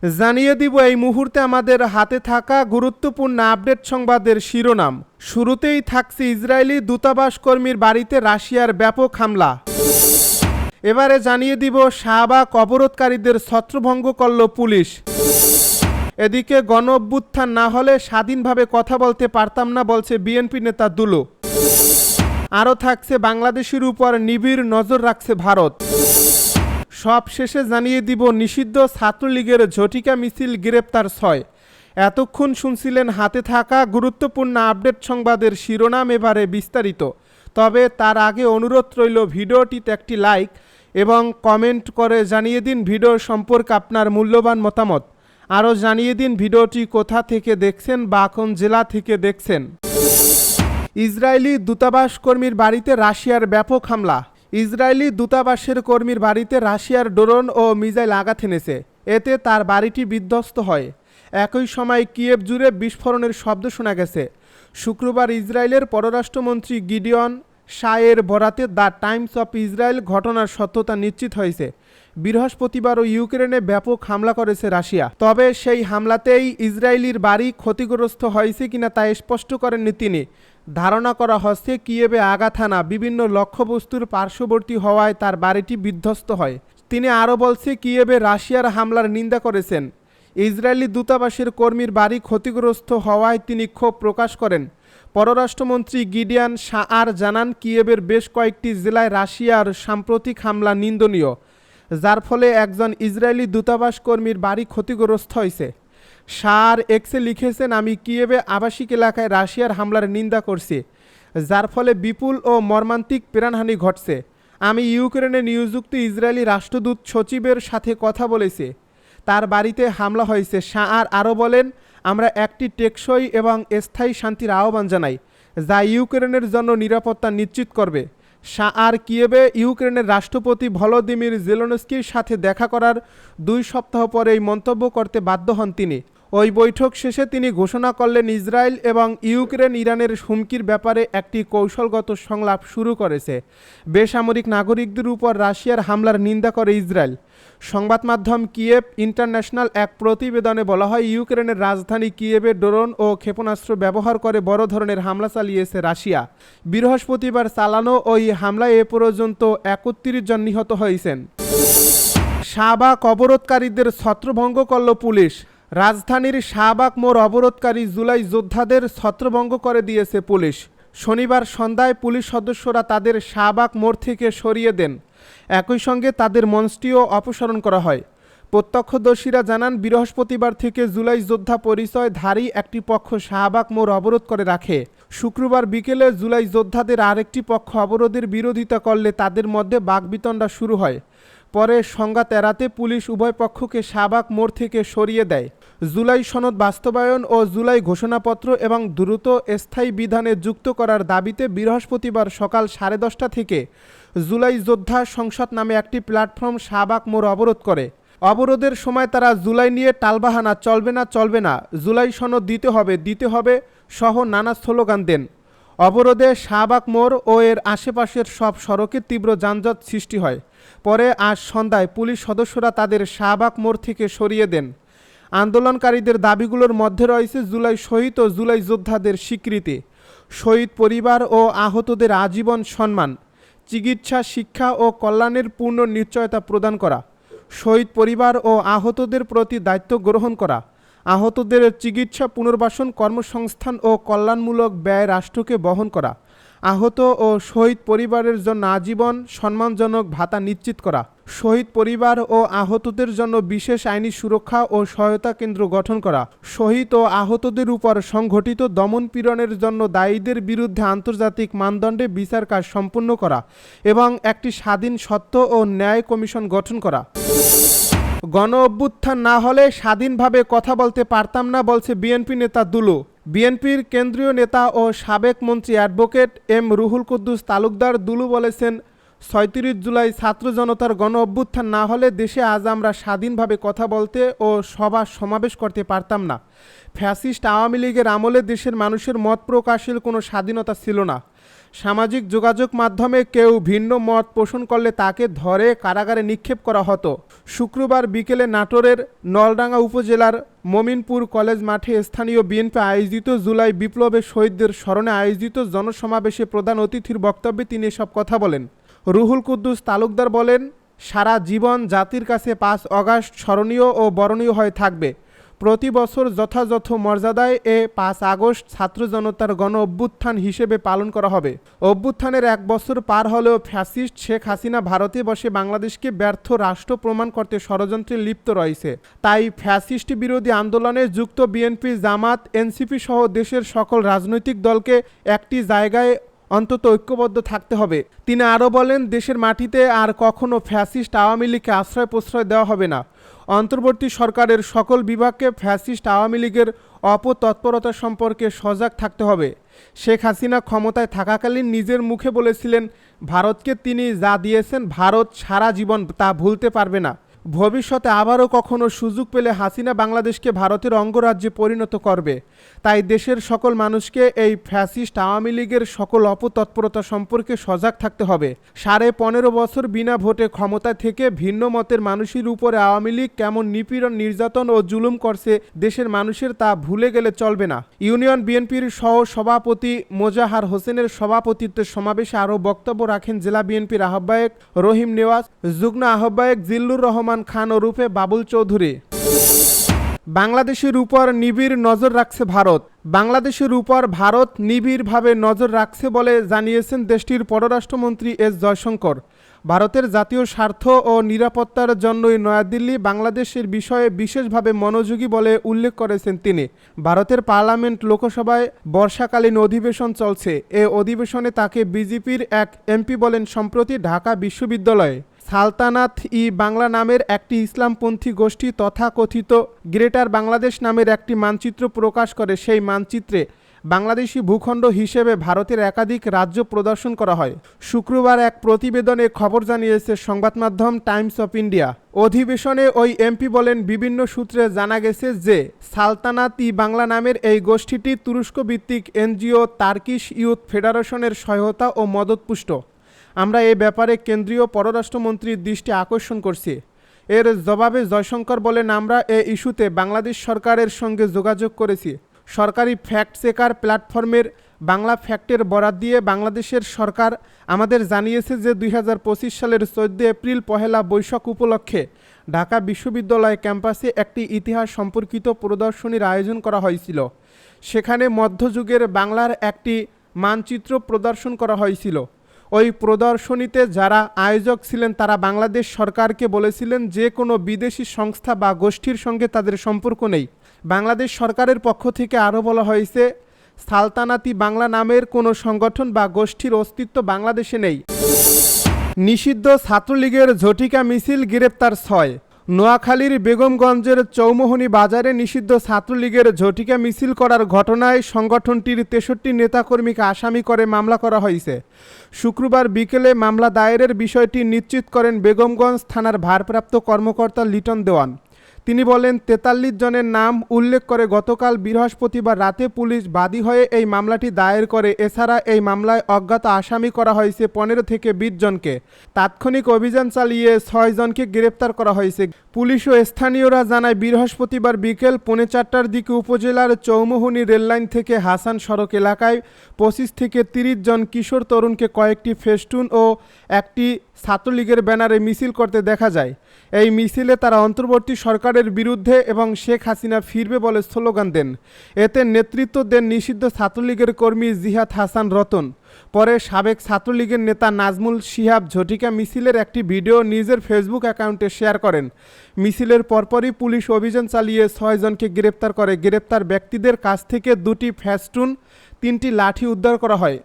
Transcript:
জানিয়ে দিব এই মুহূর্তে আমাদের হাতে থাকা গুরুত্বপূর্ণ আপডেট সংবাদের শিরোনাম। শুরুতেই থাকছে ইসরায়েলি দূতাবাস কর্মীর বাড়িতে রাশিয়ার ব্যাপক হামলা। এবারে জানিয়ে দিব শাহবাগ অবরোধকারীদের ছত্রভঙ্গ করল পুলিশ। এদিকে গণ অভ্যুত্থান না হলে স্বাধীনভাবে কথা বলতে পারতাম না বলছে বিএনপি নেতা দুলু। আরও থাকছে বাংলাদেশের উপর নিবিড় নজর রাখছে ভারত। সব শেষে জানিয়ে দিব নিষিদ্ধ ছাত্রলীগের ঝটিকা মিছিল গ্রেপ্তার 6। এতক্ষণ শুনছিলেন হাতে থাকা গুরুত্বপূর্ণ আপডেট সংবাদের শিরোনাম, এবারে বিস্তারিত। তবে তার আগে অনুরোধ রইল ভিডিওটিতে একটি লাইক এবং কমেন্ট করে জানিয়ে দিন ভিডিও সম্পর্কে আপনার মূল্যবান মতামত। আরও জানিয়ে দিন ভিডিওটি কোথা থেকে দেখছেন বা কোন জেলা থেকে দেখছেন। ইসরায়েলি দূতাবাস কর্মীর বাড়িতে রাশিয়ার ব্যাপক হামলা। ইসরায়েলি দূতাবাসের কর্মীর বাড়িতে রাশিয়ার ড্রোন ও মিসাইল আঘাত এনেছে। এতে তার বাড়িটি বিধ্বস্ত হয়। একই সময় কিয়েভ জুড়ে বিস্ফোরণের শব্দ শোনা গেছে। শুক্রবার ইসরায়েলের পররাষ্ট্রমন্ত্রী গিডিয়ন শায়ের বরাতে দ্য টাইমস অফ ইসরায়েল ঘটনার সত্যতা নিশ্চিত হয়েছে। বৃহস্পতিবারও ইউক্রেনে ব্যাপক হামলা করেছে রাশিয়া। তবে সেই হামলাতেই ইসরায়েলির বাড়ি ক্ষতিগ্রস্ত হয়েছে কিনা তা স্পষ্ট করেননি তিনি। ধারণা করা হচ্ছে কিয়েভে আঘাত হানা বিভিন্ন লক্ষ্যবস্তুর পার্শ্ববর্তী হওয়ায় তার বাড়িটি বিধ্বস্ত হয়। তিনি আরও বলছে কিয়েভে রাশিয়ার হামলার নিন্দা করেছেন। ইসরায়েলি দূতাবাসের কর্মীর বাড়ি ক্ষতিগ্রস্ত হওয়ায় তিনি ক্ষোভ প্রকাশ করেন। পররাষ্ট্রমন্ত্রী গিডিয়ান শাআর জানান, কিয়েভের বেশ কয়েকটি জেলায় রাশিয়ার সাম্প্রতিক হামলা নিন্দনীয়, যার ফলে একজন ইসরায়েলি দূতাবাস কর্মীর বাড়ি ক্ষতিগ্রস্ত হয়েছে। শাআর এক্সে লিখেছেন, আমি কিয়েভে আবাসিক এলাকায় রাশিয়ার হামলার নিন্দা করছি, যার ফলে বিপুল ও মর্মান্তিক প্রাণহানি ঘটছে। আমি ইউক্রেনে নিয়োজিত ইসরায়েলি রাষ্ট্রদূত সচিবের সাথে কথা বলেছি, তার বাড়িতে হামলা হয়েছে। শাআর আরও বলেন, আমরা একটি টেকসই এবং স্থায়ী শান্তির আহ্বান জানাই, যা ইউক্রেনের জন্য নিরাপত্তা নিশ্চিত করবে। শাআর কিয়েভে ইউক্রেনের রাষ্ট্রপতি ভলোদিমির জেলেনস্কির সাথে দেখা করার 2 সপ্তাহ পরে এই মন্তব্য করতে বাধ্য হন তিনি। ওই বৈঠক শেষে তিনি ঘোষণা করলেন, ইসরায়েল এবং ইউক্রেন ইরানের হুমকির ব্যাপারে একটি কৌশলগত সংলাপ শুরু করেছে। বেসামরিক নাগরিকদের উপর রাশিয়ার হামলার নিন্দা করে ইসরায়েল। সংবাদ মাধ্যম কিয়েভ ইন্টারন্যাশনাল এক প্রতিবেদনে বলা হয়, ইউক্রেনের রাজধানী কিয়েভে ড্রোন ও ক্ষেপণাস্ত্র ব্যবহার করে বড় ধরনের হামলা চালিয়েছে রাশিয়া। বৃহস্পতিবার চালানো ওই হামলায় এ পর্যন্ত 31 জন নিহত হয়েছেন। শাহবাগ অবরোধকারীদের ছত্রভঙ্গ করল পুলিশ। রাজধানীর শাহবাগ মোড় অবরোধকারী জুলাই যোদ্ধাদের ছত্রভঙ্গ করে দিয়েছে পুলিশ। শনিবার সন্ধ্যায় পুলিশ সদস্যরা তাদের শাহবাগ মোড় থেকে সরিয়ে দেন। একই সঙ্গে তাদের মঞ্চটিও অপসারণ করা হয়। প্রত্যক্ষদর্শীরা জানান, বৃহস্পতিবার থেকে জুলাই যোদ্ধা পরিচয়ধারী একটি পক্ষ শাহবাগ মোড় অবরোধ করে রাখে। শুক্রবার বিকেলে জুলাই যোদ্ধাদের আরেকটি পক্ষ অবরোধের বিরোধিতা করলে তাদের মধ্যে বাকবিতণ্ডা শুরু হয়। পরে সংঘাত এড়াতে পুলিশ উভয় পক্ষকে শাহবাগ মোড় থেকে সরিয়ে দেয়। জুলাই সনদ বাস্তবায়ন ও জুলাই ঘোষণাপত্র এবং দ্রুত স্থায়ী বিধানে যুক্ত করার দাবিতে বৃহস্পতিবার সকাল 10:30 থেকে জুলাই যোদ্ধা সংসদ নামে একটি প্ল্যাটফর্ম শাহবাগ মোড় অবরোধ করে। অবরোধের সময় তারা জুলাই নিয়ে টালবাহানা, চলবে না, জুলাই সনদ দিতে হবে সহ নানা স্লোগান দেন। অবরোধে শাহবাগ মোড় ও এর আশেপাশের সব সড়কে তীব্র যানজট সৃষ্টি হয়। পরে আজ সন্ধ্যায় পুলিশ সদস্যরা তাদের শাহবাগ মোড় থেকে সরিয়ে দেন। আন্দোলনকারীদের দাবিগুলোর মধ্যে রয়েছে জুলাই শহীদ ও জুলাই যোদ্ধাদের স্বীকৃতি, শহীদ পরিবার ও আহতদের আজীবন সম্মান, চিকিৎসা, শিক্ষা ও কল্যাণের পূর্ণ নিশ্চয়তা প্রদান করা, শহীদ পরিবার ও আহতদের প্রতি দায়িত্ব গ্রহণ করা, আহতদের চিকিৎসা, পুনর্বাসন, কর্মসংস্থান ও কল্যাণমূলক ব্যয় রাষ্ট্রকে বহন করা, আহত ও শহীদ পরিবারের জন্য আজীবন সম্মানজনক ভাতা নিশ্চিত করা, শহীদ পরিবার ও আহতদের জন্য বিশেষ আইনি সুরক্ষা ও সহায়তা কেন্দ্র গঠন করা, শহীদ ও আহতদের উপর সংঘটিত দমন-পীড়নের জন্য দায়ীদের বিরুদ্ধে আন্তর্জাতিক মানদণ্ডে বিচার কাজ সম্পন্ন করা এবং একটি স্বাধীন সত্য ও ন্যায় কমিশন গঠন করা। গণ অভ্যুত্থান না হলে স্বাধীনভাবে কথা বলতে পারতাম না বলছে বিএনপি নেতা দুলু। বিএনপির কেন্দ্রীয় নেতা ও সাবেক মন্ত্রী অ্যাডভোকেট এম রুহুল কুদ্দুস তালুকদার দুলু বলেছেন, ৩৬ জুলাই ছাত্র জনতার গণ অভ্যুত্থান না হলে দেশে আজ আমরা স্বাধীনভাবে কথা বলতে ও সভা সমাবেশ করতে পারতাম না। ফ্যাসিস্ট আওয়ামী লীগের আমলে দেশের মানুষের মত প্রকাশের কোনো স্বাধীনতা ছিল না। সামাজিক যোগাযোগ মাধ্যমে কেউ ভিন্ন মত পোষণ করলে তাকে ধরে কারাগারে নিক্ষেপ করা হতো। শুক্রবার বিকেলে নাটোরের নলডাঙ্গা উপজেলার মমিনপুর কলেজ মাঠে স্থানীয় বিএনপি আয়োজিত জুলাই বিপ্লবে শহীদদের স্মরণে আয়োজিত জনসমাবেশে প্রধান অতিথির বক্তব্যে তিনি এসব কথা বলেন। রুহুল কুদ্দুস তালুকদার বলেন, সারা জীবন জাতির কাছে ৫ আগস্ট স্মরণীয় ও বরণীয় হয়ে থাকবে। প্রতি বছর যথাযথ মর্যাদায় ৫ আগস্ট ছাত্র জনতার গণ অভ্যুত্থান হিসেবে পালন করা হবে। অভ্যুত্থানের ১ বছর পার হলেও ফ্যাসিস্ট শেখ হাসিনা ভারতে বসে বাংলাদেশকে ব্যর্থ রাষ্ট্র প্রমাণ করতে ষড়যন্ত্রে লিপ্ত রয়েছে। তাই ফ্যাসিস্ট বিরোধী আন্দোলনে যুক্ত বিএনপি, জামাত, এনসিপি সহ দেশের সকল রাজনৈতিক দলকে একটি জায়গায় অন্তত ঐক্যবদ্ধ থাকতে হবে। তিনি আরও বলেন, দেশের মাটিতে আর কখনো ফ্যাসিস্ট আওয়ামী লীগকে আশ্রয় প্রশ্রয় দেওয়া হবে না। অন্তর্বর্তী সরকারের সকল বিভাগকে ফ্যাসিস্ট আওয়ামী লীগের অপতৎপরতা সম্পর্কে সজাগ থাকতে হবে। শেখ হাসিনা ক্ষমতায় থাকাকালীন নিজের মুখে বলেছিলেন, ভারতকে তিনি যা দিয়েছেন ভারত সারা জীবন তা ভুলতে পারবে না। ভবিষ্যতে আবারও কখনো সুযোগ পেলে হাসিনা বাংলাদেশকে ভারতের অঙ্গরাজ্যে পরিণত করবে। তাই দেশের সকল মানুষকে এই ফ্যাসিস্ট আওয়ামী লীগের সকল অপতৎপরতা সম্পর্কে সজাগ থাকতে হবে। 15.5 বছর বিনা ভোটে ক্ষমতায় থেকে ভিন্ন মতের মানুষের উপরে আওয়ামী লীগ কেমন নিপীড়ন, নির্যাতন ও জুলুম করছে দেশের মানুষের তা ভুলে গেলে চলবে না। ইউনিয়ন বিএনপির সহ সভাপতি মোজাহার হোসেনের সভাপতিত্বে সমাবেশে আরও বক্তব্য রাখেন জেলা বিএনপির আহ্বায়ক রহিম নেওয়াজ, যুগ্ম আহ্বায়ক জিল্লুর রহমান খান ওরফে বাবুল চৌধুরী। বাংলাদেশের উপর নিবিড় নজর রাখছে ভারত। বাংলাদেশের উপর ভারত নিবিড়ভাবে নজর রাখছে বলে জানিয়েছেন দেশটির পররাষ্ট্রমন্ত্রী এস জয়শঙ্কর। ভারতের জাতীয় স্বার্থ ও নিরাপত্তার জন্যই নয়াদিল্লি বাংলাদেশের বিষয়ে বিশেষভাবে মনোযোগী বলে উল্লেখ করেছেন তিনি। ভারতের পার্লামেন্ট লোকসভায় বর্ষাকালীন অধিবেশন চলছে। এ অধিবেশনে তাকে বিজেপির এক এমপি বলেন, সম্প্রতি ঢাকা বিশ্ববিদ্যালয়ে সালতানাত-ই বাংলা নামের একটি ইসলামপন্থী গোষ্ঠী তথাকথিত গ্রেটার বাংলাদেশ নামের একটি মানচিত্র প্রকাশ করে। সেই মানচিত্রে বাংলাদেশি ভূখণ্ড হিসেবে ভারতের একাধিক রাজ্য প্রদর্শন করা হয়। শুক্রবার এক প্রতিবেদনে খবর জানিয়েছে সংবাদ মাধ্যম টাইমস অফ ইন্ডিয়া। অধিবেশনে ওই এমপি বলেন, বিভিন্ন সূত্রে জানা গেছে যে সালতানাত-ই বাংলা নামের এই গোষ্ঠীটি তুরস্ক ভিত্তিক এনজিও টার্কিশ ইউথ ফেডারেশনের সহায়তা ও মদতপুষ্ট। আমরা এ ব্যাপারে কেন্দ্রীয় পররাষ্ট্রমন্ত্রীর দৃষ্টি আকর্ষণ করছি। এর জবাবে জয়শঙ্কর বলেন, আমরা এ ইস্যুতে বাংলাদেশ সরকারের সঙ্গে যোগাযোগ করেছি। সরকারি ফ্যাক্ট চেকার প্ল্যাটফর্মের বাংলা ফ্যাক্টের বরাত দিয়ে বাংলাদেশের সরকার আমাদের জানিয়েছে যে 2025 সালের 14 এপ্রিল পহেলা বৈশাখ উপলক্ষে ঢাকা বিশ্ববিদ্যালয় ক্যাম্পাসে একটি ইতিহাস সম্পর্কিত প্রদর্শনীর আয়োজন করা হয়েছিল। সেখানে মধ্যযুগের বাংলার একটি মানচিত্র প্রদর্শন করা হয়েছিল। ওই প্রদর্শনীতে যারা আয়োজক ছিলেন তারা বাংলাদেশ সরকারকে বলেছিলেন যে কোনো বিদেশি সংস্থা বা গোষ্ঠীর সঙ্গে তাদের সম্পর্ক নেই। বাংলাদেশ সরকারের পক্ষ থেকে আরও বলা হয়েছে, সালতানাতি বাংলা নামের কোনো সংগঠন বা গোষ্ঠীর অস্তিত্ব বাংলাদেশে নেই। নিষিদ্ধ ছাত্রলীগের ঝটিকা মিছিল, গ্রেপ্তার 6। নোয়াখালীর বেগমগঞ্জের চৌমোহনী বাজারে নিষিদ্ধ ছাত্রলীগের ঝটিকা মিছিল করার ঘটনায় সংগঠনটির 63 নেতাকর্মীকে আসামি করে মামলা করা হয়েছে। শুক্রবার বিকেলে মামলা দায়েরের বিষয়টি নিশ্চিত করেন বেগমগঞ্জ থানার ভারপ্রাপ্ত কর্মকর্তা লিটন দেওয়ান। তিনি বলেন, 43 জনের নাম উল্লেখ করে গতকাল বৃহস্পতিবার রাতে পুলিশ বাদী হয়ে এই মামলাটি দায়ের করে। এছাড়া এই মামলায় অজ্ঞাত আসামি করা হয়েছে 15 থেকে 20 জনকে। তাৎক্ষণিক অভিযান চালিয়ে 6 জনকে গ্রেপ্তার করা হয়েছে। পুলিশ ও স্থানীয়রা জানায়, বৃহস্পতিবার বিকেল 4:45টার দিকে উপজেলার চৌমোহনী রেললাইন থেকে হাসান সড়ক এলাকায় 25 থেকে 30 জন কিশোর তরুণকে কয়েকটি ফেস্টুন ও একটি ছাত্রলীগের ব্যানারে মিছিল করতে দেখা যায়। এই মিছিলে তারা অন্তর্বর্তী সরকারের বিরুদ্ধে এবং শেখ হাসিনা ফিরবে বলে স্লোগান দেন। এতে নেতৃত্ব দেন নিষিদ্ধ ছাত্রলীগের কর্মী জিহাদ হাসান রতন। পরে সাবেক ছাত্রলীগের নেতা নাজমুল শিহাব ঝটিকা মিছিলের একটি ভিডিও নিজের ফেসবুক অ্যাকাউন্টে শেয়ার করেন। মিছিলের পরপরই পুলিশ অভিযান চালিয়ে 6 জনকে গ্রেপ্তার করে। গ্রেপ্তার ব্যক্তিদের কাছ থেকে 2টি ফেস্টুন, 3টি লাঠি উদ্ধার করা হয়।